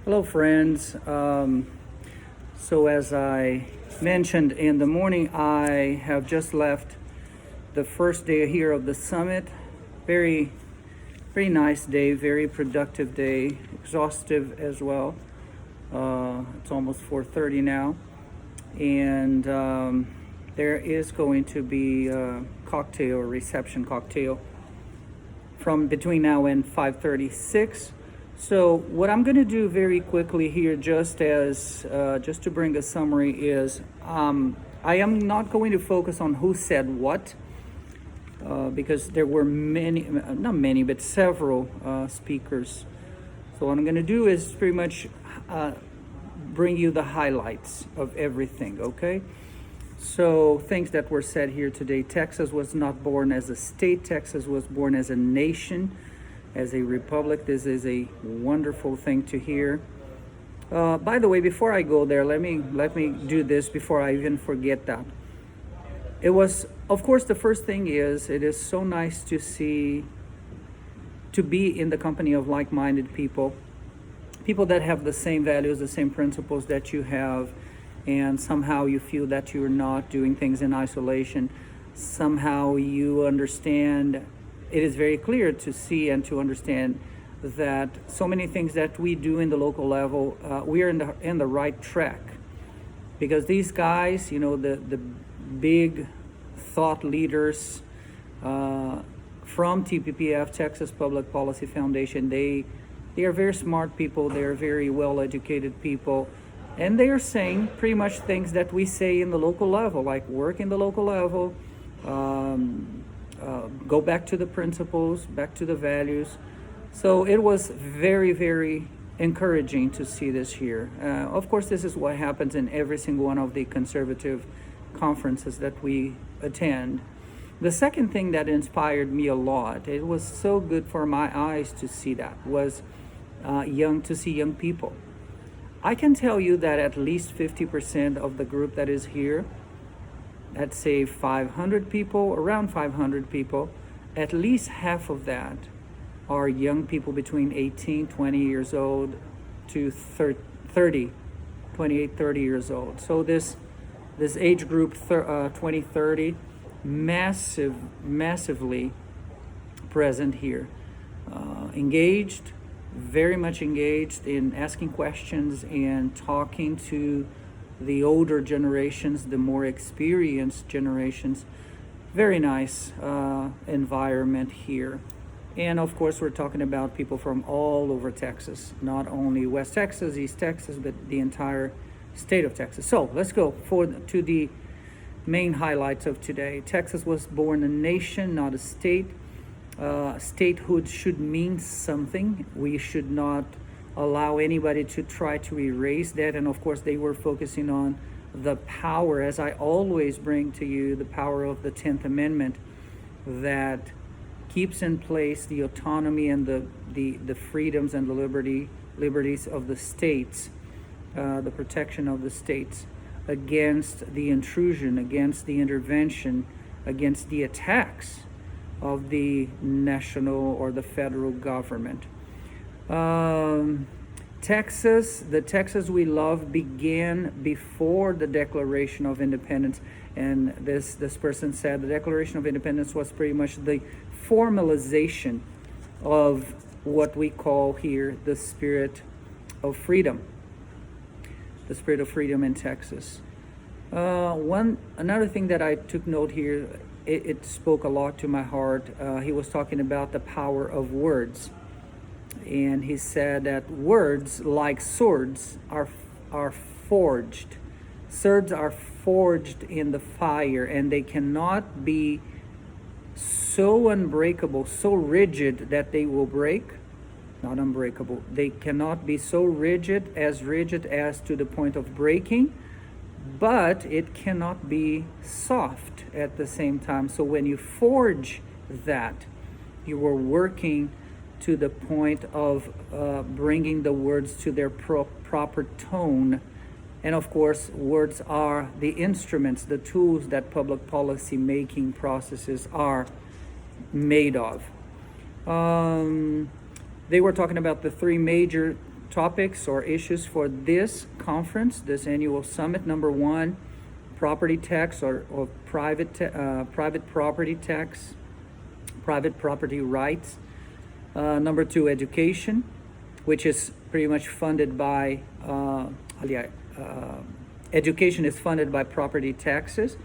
Hello, friends. So, as I mentioned in the morning, I have just left the first day here of the summit. Very, very nice day, very productive day, exhaustive as well. It's almost 4:30 now, and there is going to be a cocktail, reception cocktail, from between now and 5:36. So what I'm going to do very quickly here, just to bring a summary, is I am not going to focus on who said what, because there were many, not many, but several speakers. So what I'm going to do is pretty much bring you the highlights of everything, okay? So things that were said here today: Texas was not born as a state. Texas was born as a nation, as a republic. This is a wonderful thing to hear. By the way, before I go there, let me do this before I even forget that. It was, of course, the first thing is, it is so nice to be in the company of like-minded people that have the same values, the same principles that you have, and somehow you feel that you're not doing things in isolation. Somehow you understand. It is very clear to see and to understand that so many things that we do in the local level, we are in the right track, because these guys, the big thought leaders from TPPF, Texas Public Policy Foundation, they are very smart people. They are very well educated people, and they are saying pretty much things that we say in the local level, like work in the local level. Go back to the principles, back to the values. So it was very, very encouraging to see this here. Of course, this is what happens in every single one of the conservative conferences that we attend. The second thing that inspired me a lot, it was so good for my eyes to see that, was young people. I can tell you that at least 50% of the group that is here, let's say 500 people, around 500 people, at least half of that are young people between 18, 20 years old to 30, 28, 30 years old. So this age group, 20, 30, massively present here. Engaged, very much engaged in asking questions and talking to the older generations, the more experienced generations. Very nice environment here. And of course, we're talking about people from all over Texas, not only West Texas, East Texas, but the entire state of Texas. So let's go to the main highlights of today. Texas was born a nation, not a state. Statehood should mean something. We should not allow anybody to try to erase that. And of course, they were focusing on the power, as I always bring to you, the power of the 10th Amendment that keeps in place the autonomy and the freedoms and the liberties of the states, the protection of the states against the intrusion, against the intervention, against the attacks of the national or the federal government. The Texas we love began before the Declaration of Independence, and this person said the Declaration of Independence was pretty much the formalization of what we call here the spirit of freedom. The spirit of freedom in Texas. Another thing that I took note here, it spoke a lot to my heart. He was talking about the power of words. And he said that words, like swords, are forged. Swords are forged in the fire, and they cannot be so unbreakable, so rigid that they will break. Not unbreakable. They cannot be so rigid as to the point of breaking, but it cannot be soft at the same time. So when you forge that, you are working to the point of bringing the words to their proper tone. And of course, words are the instruments, the tools that public policy making processes are made of. They were talking about the three major topics or issues for this conference, this annual summit. Number one, property tax or private property tax, private property rights. Number two, education, which is pretty much funded by education is funded by property taxes.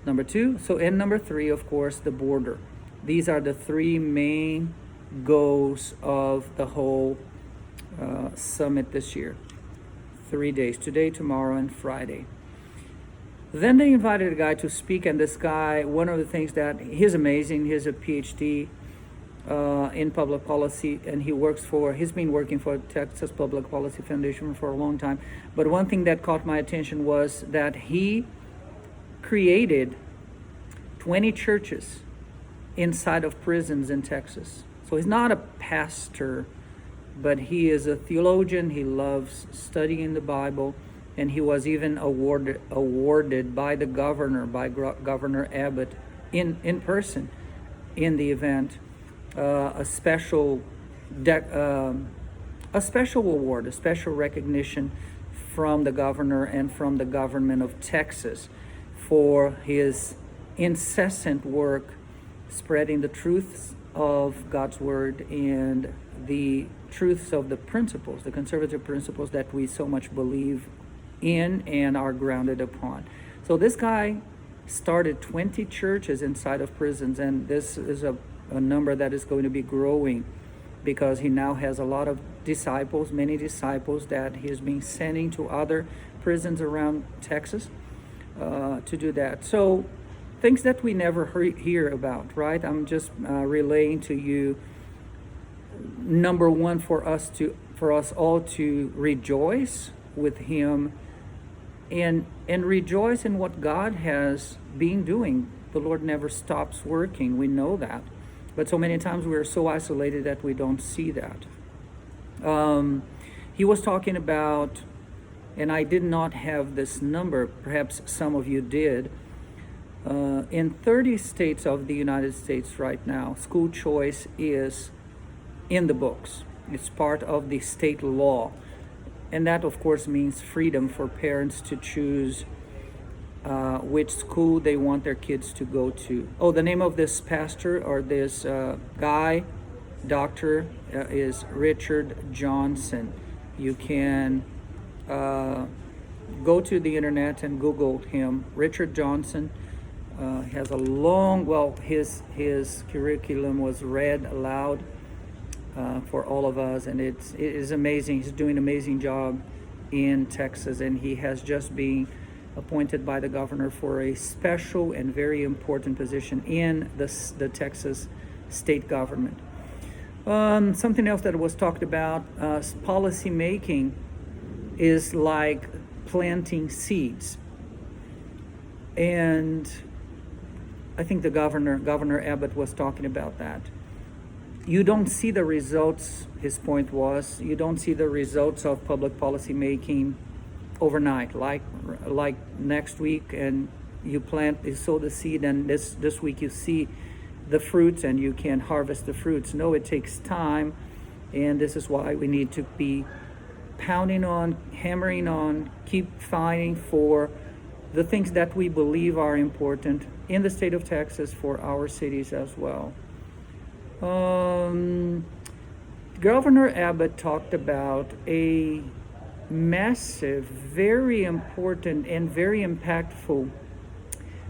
Number two. And number three, of course, the border. These are the three main goals of the whole summit this year. 3 days, today, tomorrow, and Friday. Then they invited a guy to speak, and this guy, one of the things that he's amazing, he's a PhD in public policy, and he's been working for Texas Public Policy Foundation for a long time. But one thing that caught my attention was that he created 20 churches inside of prisons in Texas. So he's not a pastor, but he is a theologian. He loves studying the Bible, and he was even awarded by the governor, by Governor Abbott, in person in the event, a special award, a special recognition from the governor and from the government of Texas for his incessant work spreading the truths of God's word and the truths of the principles, the conservative principles that we so much believe in and are grounded upon. So this guy started 20 churches inside of prisons, and this is a number that is going to be growing because he now has a lot of disciples, many disciples that he is being sending to other prisons around Texas to do that. So things that we never hear about, right? I'm just relaying to you. Number one, for us all to rejoice with him and rejoice in what God has been doing. The Lord never stops working. We know that. But so many times we're so isolated that we don't see that. He was talking about, and I did not have this number, perhaps some of you did, in 30 states of the United States right now, school choice is in the books. It's part of the state law. And that, of course, means freedom for parents to choose which school they want their kids to go to. Oh, the name of this pastor or this doctor is Richard Johnson. You can go to the internet and Google him. Richard Johnson has a his curriculum was read aloud for all of us, and it is amazing. He's doing an amazing job in Texas, and he has just been appointed by the governor for a special and very important position in the Texas state government. Something else that was talked about, policy making is like planting seeds. And I think the Governor Abbott was talking about that. You don't see the results, his point was, you don't see the results of public policy making overnight, like next week, and you sow the seed, and this week you see the fruits and you can harvest the fruits. No, it takes time, and this is why we need to be pounding on, hammering on, keep fighting for the things that we believe are important in the state of Texas for our cities as well. Governor Abbott talked about a massive, very important, and very impactful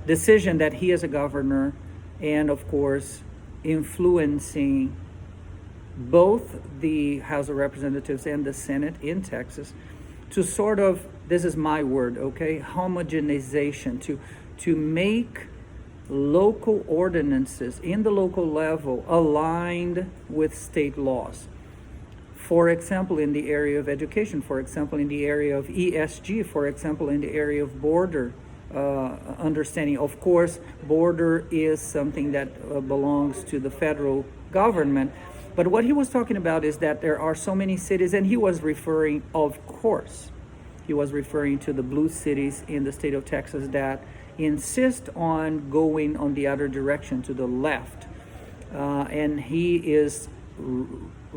decision that he as a governor, and of course influencing both the House of Representatives and the Senate in Texas, to sort of, this is my word, okay, homogenization, to make local ordinances in the local level aligned with state laws. For example, in the area of education, for example, in the area of ESG, for example, in the area of border understanding. Of course, border is something that belongs to the federal government. But what he was talking about is that there are so many cities, and he was referring, of course, he was referring to the blue cities in the state of Texas that insist on going on the other direction, to the left. And he is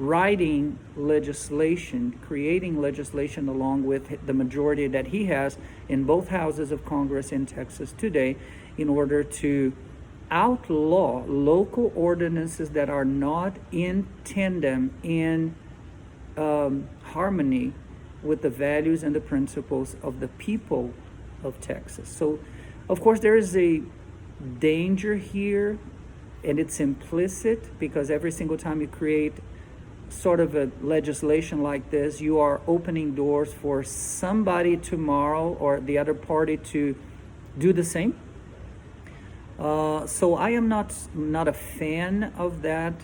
writing legislation, creating legislation along with the majority that he has in both houses of Congress in Texas today in order to outlaw local ordinances that are not in tandem, in harmony with the values and the principles of the people of Texas. So, of course, there is a danger here, and it's implicit, because every single time you create sort of a legislation like this, you are opening doors for somebody tomorrow or the other party to do the same. So I am not a fan of that,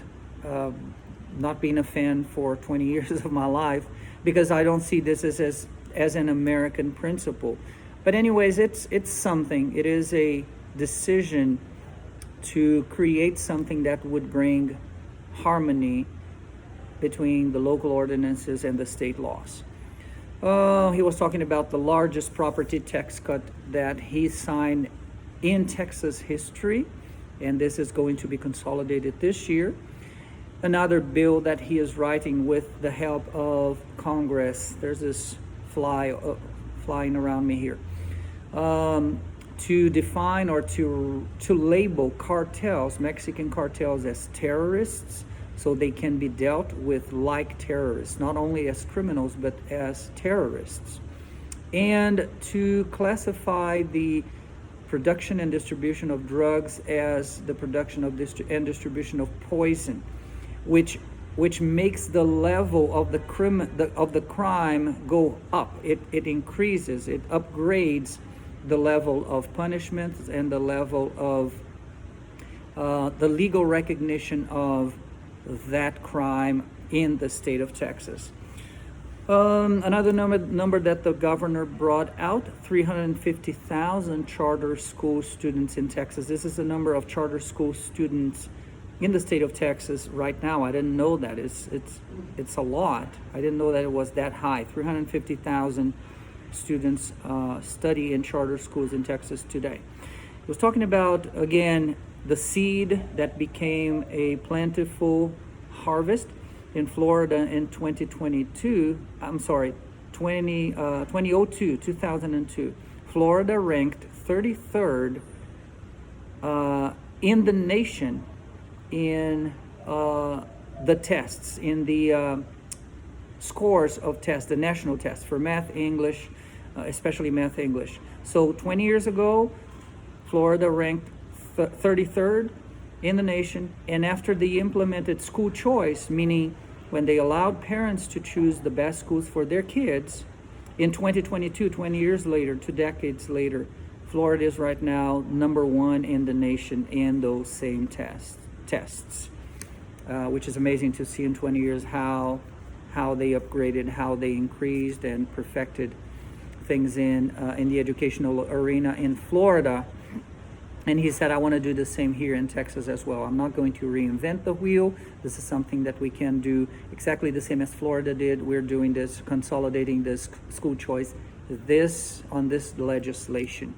not being a fan for 20 years of my life, because I don't see this as an American principle. But anyways, it's something. It is a decision to create something that would bring harmony between the local ordinances and the state laws. He was talking about the largest property tax cut that he signed in Texas history, and this is going to be consolidated this year. Another bill that he is writing with the help of Congress. There's this fly flying around me here. To define or to label cartels, Mexican cartels, as terrorists, so they can be dealt with like terrorists, not only as criminals, but as terrorists. And to classify the production and distribution of drugs as the production of and distribution of poison, which makes the level of the crime go up. It increases, it upgrades the level of punishments and the level of the legal recognition of that crime in the state of Texas. Another number that the governor brought out, 350,000 charter school students in Texas. This is the number of charter school students in the state of Texas right now. I didn't know that. It's a lot. I didn't know that it was that high. 350,000 students study in charter schools in Texas today. He was talking about, again, the seed that became a plentiful harvest in Florida in 2002. 2002. Florida ranked 33rd in the nation in the tests, in the scores of tests, the national tests for math, English, especially math, English. So 20 years ago, Florida ranked 33rd in the nation, and after they implemented school choice, meaning when they allowed parents to choose the best schools for their kids, in 2022, 20 years later, 2 decades later, Florida is right now #1 in the nation in those same tests, which is amazing to see in 20 years how they upgraded, how they increased and perfected things in the educational arena in Florida. And he said, I want to do the same here in Texas as well. I'm not going to reinvent the wheel. This is something that we can do exactly the same as Florida did. We're doing this, consolidating this school choice, on this legislation.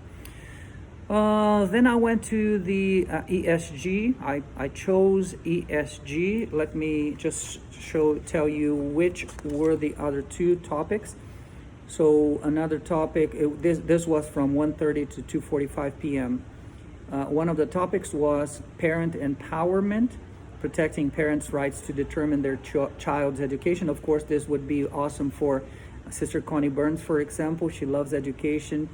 Then I went to the ESG. I chose ESG. Let me just tell you which were the other 2 topics. So another topic, this was from 1:30 to 2:45 p.m. One of the topics was parent empowerment, protecting parents' rights to determine their child's education. Of course, this would be awesome for Sister Connie Burns, for example. She loves education.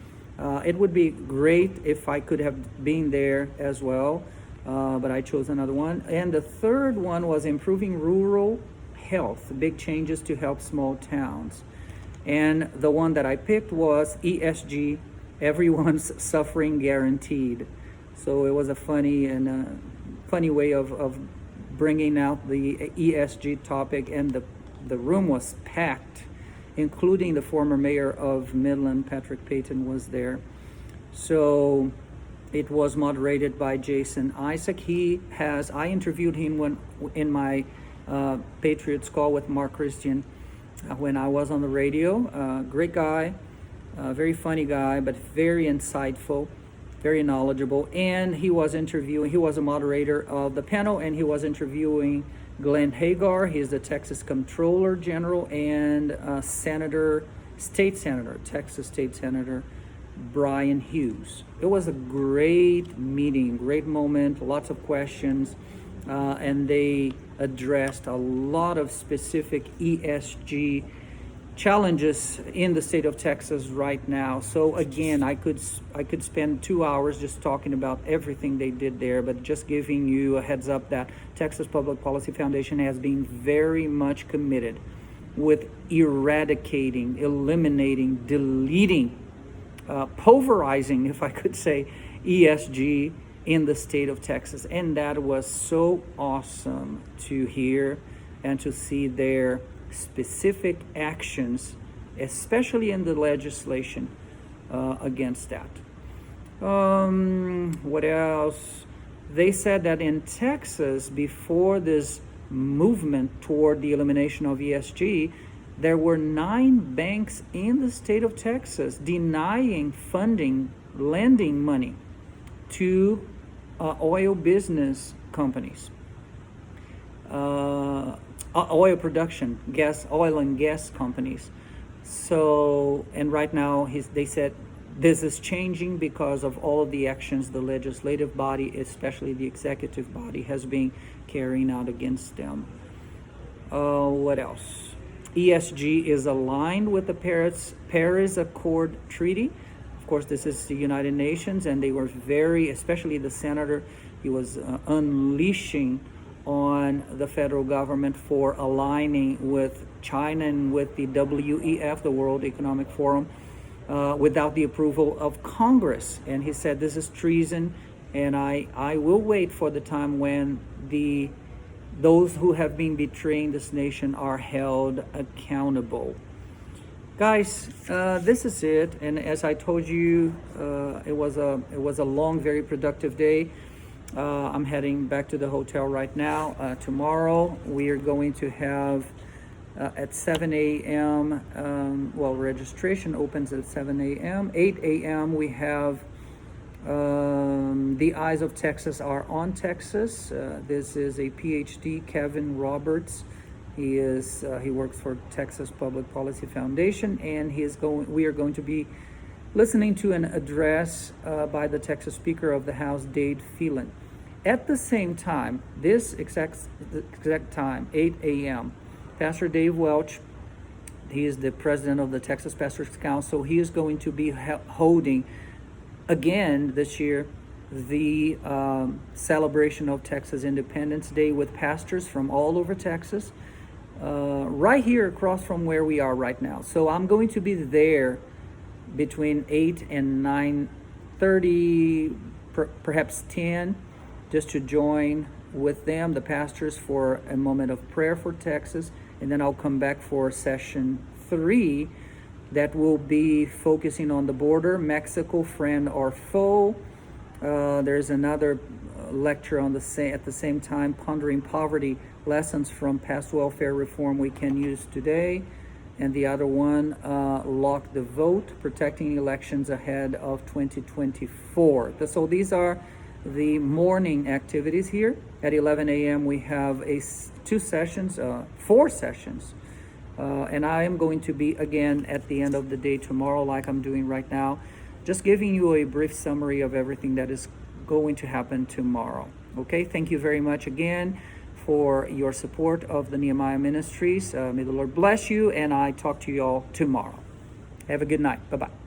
It would be great if I could have been there as well, but I chose another one. And the third one was improving rural health, big changes to help small towns. And the one that I picked was ESG, everyone's suffering guaranteed. So it was a funny way of bringing out the ESG topic, and the room was packed, including the former mayor of Midland, Patrick Payton, was there. So it was moderated by Jason Isaac. I interviewed him in my Patriots call with Mark Christian when I was on the radio. Great guy, very funny guy, but very insightful, very knowledgeable. And he was a moderator of the panel, and he was interviewing Glenn Hagar, he's the Texas Comptroller General, and Texas State Senator Brian Hughes. It was a great meeting, great moment, lots of questions, and they addressed a lot of specific ESG challenges in the state of Texas right now. So again, I could spend 2 hours just talking about everything they did there, but just giving you a heads up that Texas Public Policy Foundation has been very much committed with eradicating, eliminating, deleting, pulverizing, if I could say, ESG in the state of Texas. And that was so awesome to hear and to see their specific actions, especially in the legislation against that. What else? They said that in Texas, before this movement toward the elimination of ESG, there were 9 banks in the state of Texas denying funding, lending money to oil business companies, oil production, oil and gas companies. So, and right now, they said this is changing because of all of the actions the legislative body, especially the executive body, has been carrying out against them. What else? ESG is aligned with the Paris Accord Treaty. Of course, this is the United Nations, and they were very, especially the senator, he was unleashing on the federal government for aligning with China and with the WEF, the World Economic Forum, without the approval of Congress. And he said this is treason, and I will wait for the time when those who have been betraying this nation are held accountable. Guys, this is it. And as I told you, it was a long, very productive day. I'm heading back to the hotel right now. Tomorrow we are going to have at 7 a.m. Registration opens at 7 a.m. 8 a.m. we have The Eyes of Texas Are on Texas. This is a PhD, Kevin Roberts. He works for Texas Public Policy Foundation, and we are going to be listening to an address by the Texas Speaker of the House, Dade Phelan. At the same time, this exact time, 8 a.m., Pastor Dave Welch, he is the president of the Texas Pastors Council. He is going to be holding, again this year, the celebration of Texas Independence Day with pastors from all over Texas, right here across from where we are right now. So I'm going to be there between 8 and 9:30, perhaps 10, just to join with them, the pastors, for a moment of prayer for Texas. And then I'll come back for session 3 that will be focusing on the border, Mexico, friend or foe. There's another lecture at the same time, Pondering Poverty, Lessons from Past Welfare Reform We Can Use Today. And the other one, Lock the Vote, Protecting Elections Ahead of 2024. So these are the morning activities here. At 11 a.m. we have 4 sessions, and I am going to be again at the end of the day tomorrow, like I'm doing right now, just giving you a brief summary of everything that is going to happen tomorrow. Okay, thank you very much again for your support of the Nehemiah Ministries. May the Lord bless you, and I talk to you all tomorrow. Have a good night. Bye-bye.